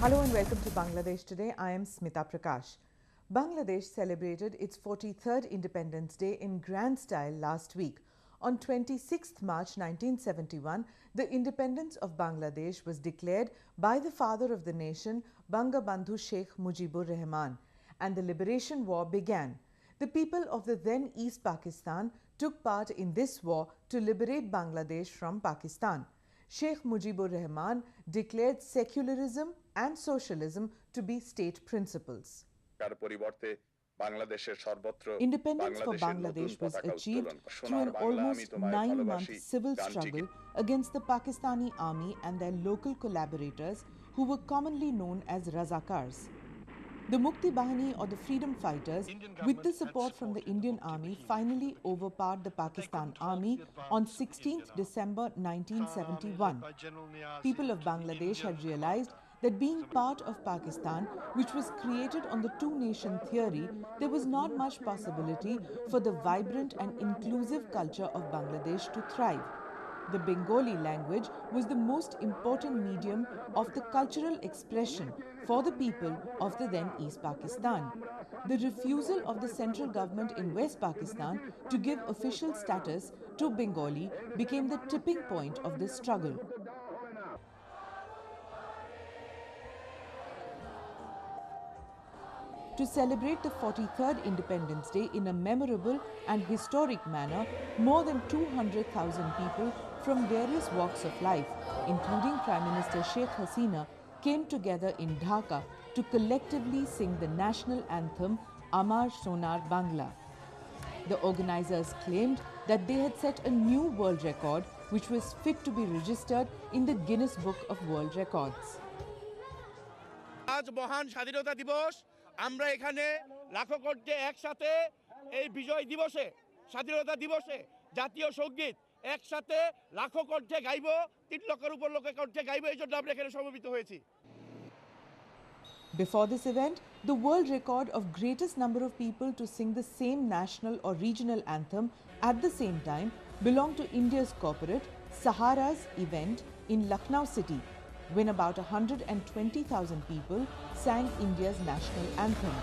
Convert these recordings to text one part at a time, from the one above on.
Hello and welcome to Bangladesh Today. I am Smita Prakash. Bangladesh celebrated its 43rd Independence Day in grand style last week. On 26th March 1971, the independence of Bangladesh was declared by the father of the nation, Bangabandhu Sheikh Mujibur Rahman, and the liberation war began. The people of the then East Pakistan took part in this war to liberate Bangladesh from Pakistan. Sheikh Mujibur Rahman declared secularism and socialism to be state principles. Independence for Bangladesh was achieved through an almost 9-month civil struggle against the Pakistani army and their local collaborators who were commonly known as Razakars. The Mukti Bahini or the freedom fighters, with the support from the Indian army, finally overpowered the Pakistan army on 16th December 1971. People of Bangladesh had realized that being part of Pakistan, which was created on the two-nation theory, there was not much possibility for the vibrant and inclusive culture of Bangladesh to thrive. The Bengali language was the most important medium of the cultural expression for the people of the then East Pakistan. The refusal of the central government in West Pakistan to give official status to Bengali became the tipping point of this struggle. To celebrate the 43rd Independence Day in a memorable and historic manner, more than 200,000 people from various walks of life, including Prime Minister Sheikh Hasina, came together in Dhaka to collectively sing the national anthem Amar Sonar Bangla. The organizers claimed that they had set a new world record which was fit to be registered in the Guinness Book of World Records. আমরা এখানে লাখো কোটি একসাথে এই বিজয় দিবসে স্বাধীনতা দিবসে জাতীয় সঙ্গীত একসাথে লাখো কণ্ঠে গাইব 3 লক্ষের উপর লোকে কণ্ঠে গাইব এইজন্য আমরা এখানে সমবেত হয়েছি Before this event, the world record of greatest number of people to sing the same national or regional anthem at the same time belonged to India's corporate Sahara's event in Lucknow city, when about 120,000 people sang India's national anthem.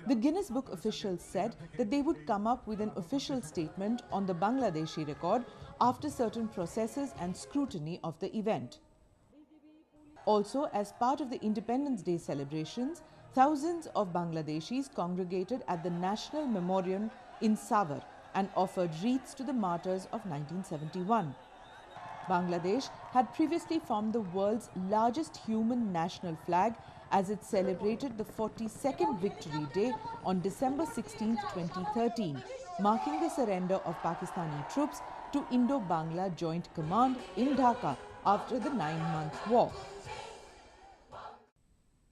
The Guinness Book officials said that they would come up with an official statement on the Bangladeshi record after certain processes and scrutiny of the event. Also, as part of the Independence Day celebrations, thousands of Bangladeshis congregated at the National Memorial in Savar and offered wreaths to the martyrs of 1971. Bangladesh had previously formed the world's largest human national flag as it celebrated the 42nd Victory Day on December 16, 2013, marking the surrender of Pakistani troops to Indo-Bangla Joint Command in Dhaka after the 9-month war.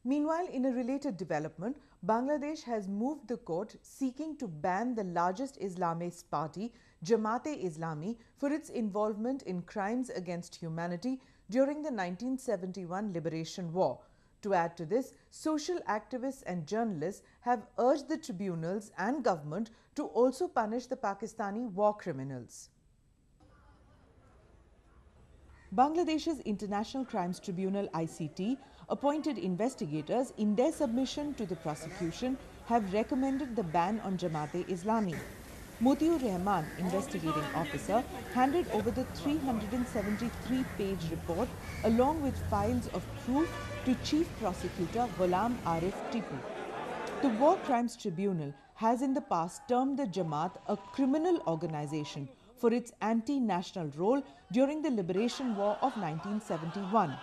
Meanwhile, in a related development, Bangladesh has moved the court seeking to ban the largest Islamist party, Jamaat-e-Islami, for its involvement in crimes against humanity during the 1971 Liberation War. To add to this, social activists and journalists have urged the tribunals and government to also punish the Pakistani war criminals. Bangladesh's International Crimes Tribunal ICT appointed investigators in their submission to the prosecution have recommended the ban on Jamaat-e-Islami. Motiur Rahman, investigating officer, handed over the 373-page report along with files of proof to Chief Prosecutor Ghulam Arif Tipu. The War Crimes Tribunal has in the past termed the Jamaat a criminal organization for its anti-national role during the Liberation War of 1971.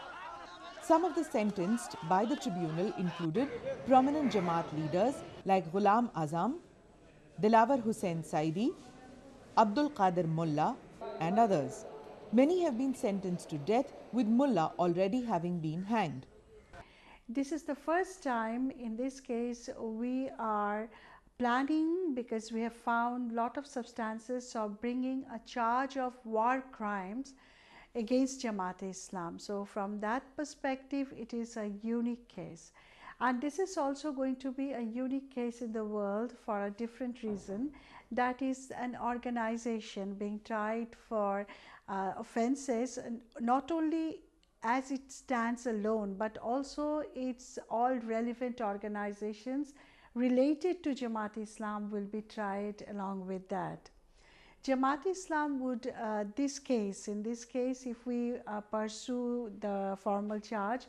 Some of the sentenced by the tribunal included prominent Jamaat leaders like Ghulam Azam, Dilawar Hussain Saidi, Abdul Qadir Mullah and others. Many have been sentenced to death, with Mullah already having been hanged. This is the first time in this case we are planning, because we have found a lot of substances of bringing a charge of war crimes against Jamaat-e-Islam. So from that perspective, it is a unique case. And this is also going to be a unique case in the world for a different reason. That is an organization being tried for offenses not only as it stands alone, but also its all relevant organizations related to Jamaat-e-Islam will be tried along with that. Jamaat-e-Islam would, in this case, if we pursue the formal charge,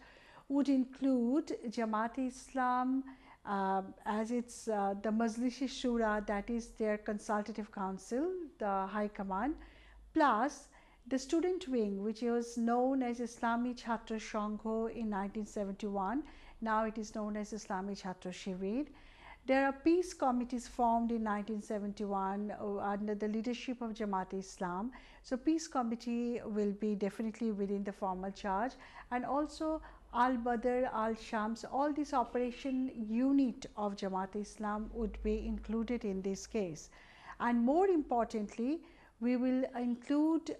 would include Jamaat-e-Islam as it's the Majlis-e-Shura, that is their consultative council, the High Command, plus the student wing, which was known as Islami Chhatra Sangho in 1971. Now it is known as Islami Chhatra Shibir. There are peace committees formed in 1971 under the leadership of Jamaat-e-Islam. So peace committee will be definitely within the formal charge, and also Al-Badr, Al-Shams, all this operation unit of Jamaat-e-Islam would be included in this case. And more importantly, we will include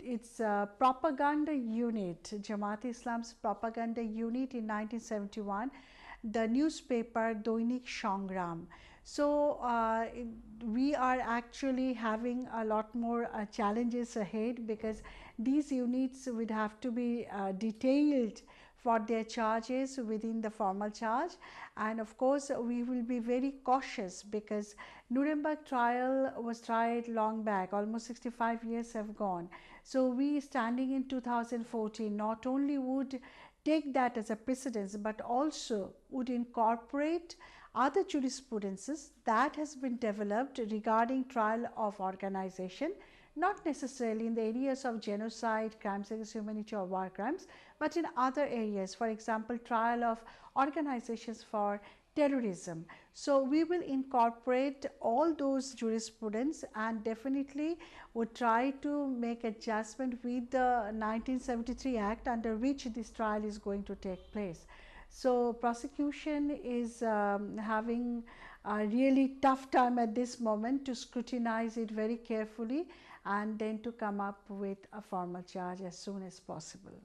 its propaganda unit, Jamaat-e-Islam's propaganda unit in 1971, the newspaper Doinik Shangram. So we are actually having a lot more challenges ahead, because these units would have to be detailed for their charges within the formal charge. And of course we will be very cautious, because Nuremberg trial was tried long back, almost 65 years have gone. So we, standing in 2014, not only would take that as a precedence, but also would incorporate other jurisprudences that has been developed regarding trial of organization, not necessarily in the areas of genocide, crimes against humanity or war crimes, but in other areas, for example, trial of organizations for terrorism. So we will incorporate all those jurisprudence, and definitely would try to make adjustment with the 1973 Act under which this trial is going to take place. So prosecution is having a really tough time at this moment to scrutinize it very carefully, and then to come up with a formal charge as soon as possible.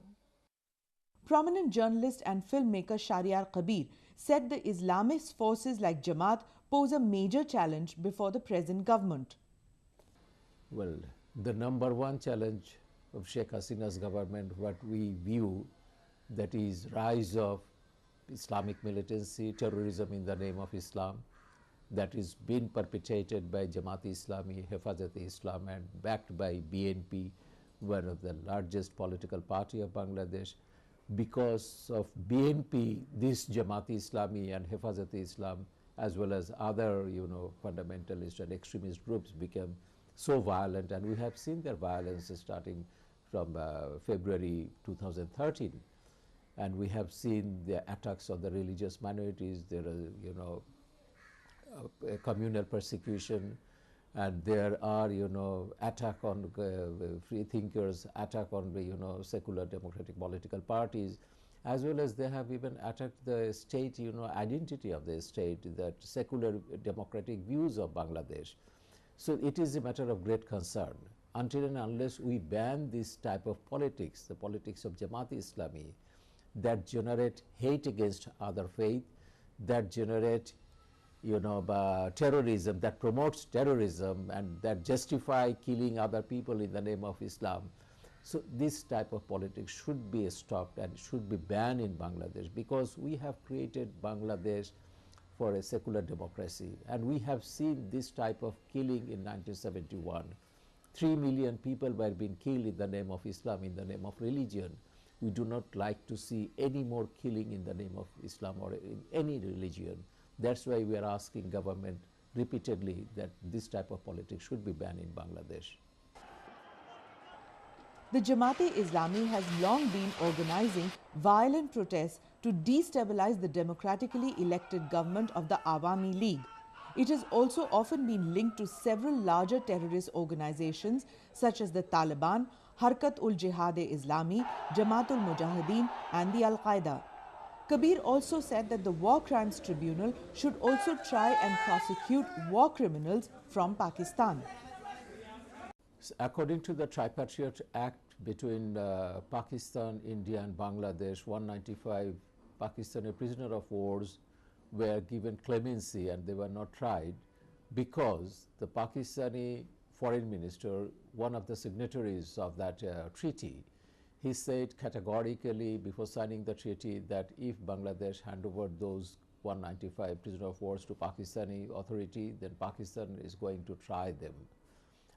Prominent journalist and filmmaker Shahryar Kabir said the Islamist forces like Jamaat pose a major challenge before the present government. Well, the number one challenge of Sheikh Hasina's government, what we view, that is rise of Islamic militancy, terrorism in the name of Islam, that is being perpetrated by Jamaat-e-Islami, Hifazat-e-Islam, and backed by BNP, one of the largest political party of Bangladesh. Because of BNP, this Jamaat-e-Islami and Hifazat-e-Islam, as well as other, fundamentalist and extremist groups, became so violent, and we have seen their violence starting from February 2013. And we have seen the attacks on the religious minorities. There are, communal persecution, and there are, attack on free thinkers, attack on the, secular democratic political parties, as well as they have even attacked the state, identity of the state, that secular democratic views of Bangladesh. So it is a matter of great concern. Until and unless we ban this type of politics, the politics of Jamaat-e-Islami, that generate hate against other faith, that generate terrorism, that promotes terrorism, and that justify killing other people in the name of Islam. So this type of politics should be stopped and should be banned in Bangladesh, because we have created Bangladesh for a secular democracy, and we have seen this type of killing in 1971. 3 million people were being killed in the name of Islam, in the name of religion. We do not like to see any more killing in the name of Islam or in any religion. That's why we are asking government repeatedly that this type of politics should be banned in Bangladesh. The Jamaat-e-Islami has long been organizing violent protests to destabilize the democratically elected government of the Awami League. It has also often been linked to several larger terrorist organizations such as the Taliban, Harkat-ul-Jihad-e-Islami, Jamaat-ul-Mujahideen and the Al-Qaeda. Kabir also said that the War Crimes Tribunal should also try and prosecute war criminals from Pakistan. According to the Tripartite Act between Pakistan, India and Bangladesh, 195 Pakistani prisoner of wars were given clemency and they were not tried, because the Pakistani foreign minister, one of the signatories of that treaty, he said categorically before signing the treaty that if Bangladesh hand over those 195 prisoner of war to Pakistani authority, then Pakistan is going to try them.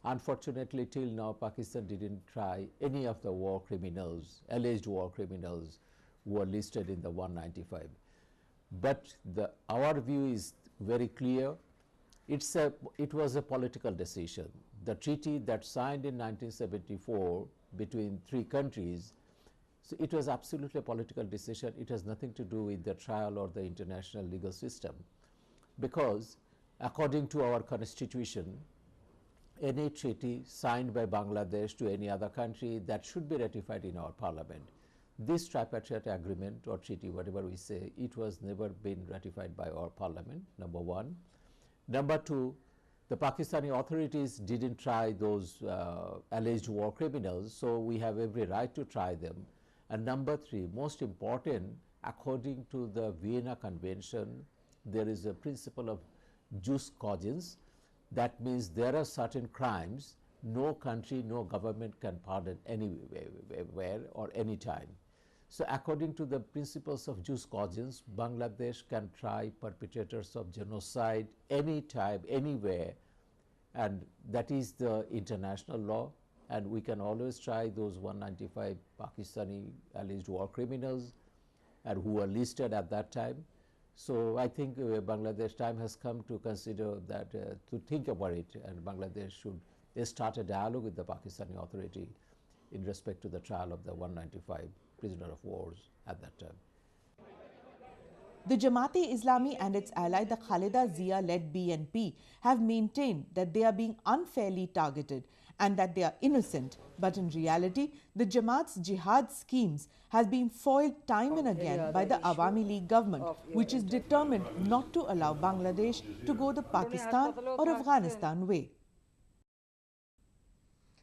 Unfortunately, till now, Pakistan didn't try any of the war criminals, alleged war criminals who were listed in the 195. But our view is very clear. It was a political decision. The treaty that signed in 1974 between three countries, so it was absolutely a political decision. It has nothing to do with the trial or the international legal system. Because according to our constitution, any treaty signed by Bangladesh to any other country, that should be ratified in our parliament. This tripartite agreement or treaty, whatever we say, it was never been ratified by our parliament, number one. Number two, the Pakistani authorities didn't try those alleged war criminals, so we have every right to try them. And number three, most important, according to the Vienna Convention, there is a principle of jus cogens. That means there are certain crimes no country, no government can pardon anywhere or any time. So according to the principles of jus cogens, Bangladesh can try perpetrators of genocide anytime, anywhere, and that is the international law. And we can always try those 195 Pakistani alleged war criminals and who were listed at that time. So I think Bangladesh time has come to consider that, to think about it, and Bangladesh should start a dialogue with the Pakistani authority in respect to the trial of the 195 prisoner of wars at that time. The Jamaat-e-Islami and its ally, the Khaleda Zia-led BNP, have maintained that they are being unfairly targeted and that they are innocent. But in reality, the Jamaat's jihad schemes has been foiled time and again by the Awami League government, which is determined not to allow Bangladesh to go the Pakistan or Afghanistan way.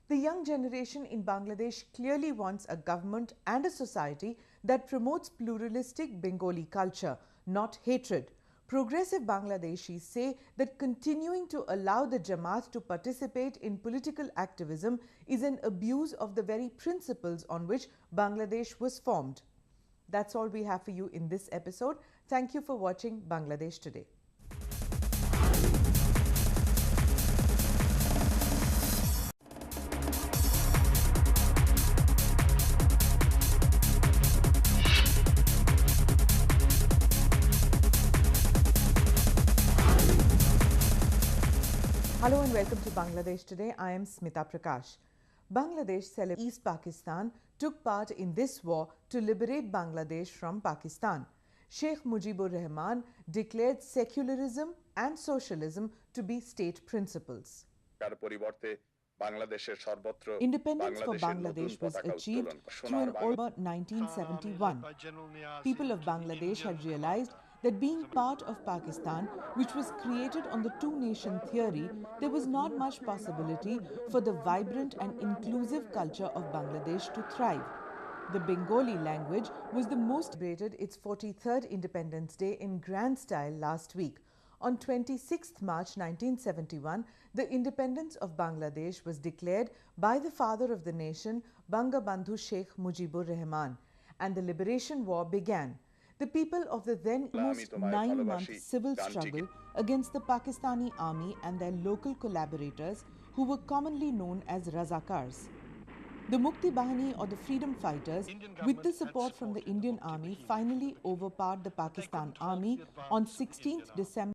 The young generation in Bangladesh clearly wants a government and a society that promotes pluralistic Bengali culture, not hatred. Progressive Bangladeshis say that continuing to allow the Jamaat to participate in political activism is an abuse of the very principles on which Bangladesh was formed. That's all we have for you in this episode. Thank you for watching Bangladesh Today. Hello and welcome to Bangladesh Today. I am Smita Prakash. Bangladesh celebrates East Pakistan took part in this war to liberate Bangladesh from Pakistan. Sheikh Mujibur Rahman declared secularism and socialism to be state principles. Independence for Bangladesh was achieved through an order 1971. People of Bangladesh had realized that being part of Pakistan, which was created on the two-nation theory, there was not much possibility for the vibrant and inclusive culture of Bangladesh to thrive. The Bengali language was the most celebrated its 43rd Independence Day in grand style last week. On 26th March 1971, the independence of Bangladesh was declared by the father of the nation, Bangabandhu Sheikh Mujibur Rahman, and the liberation war began. The people of the then almost 9-month civil struggle against the Pakistani army and their local collaborators, who were commonly known as Razakars. The Mukti Bahini, or the freedom fighters, with the support from the Indian army, finally overpowered the Pakistan army on 16th December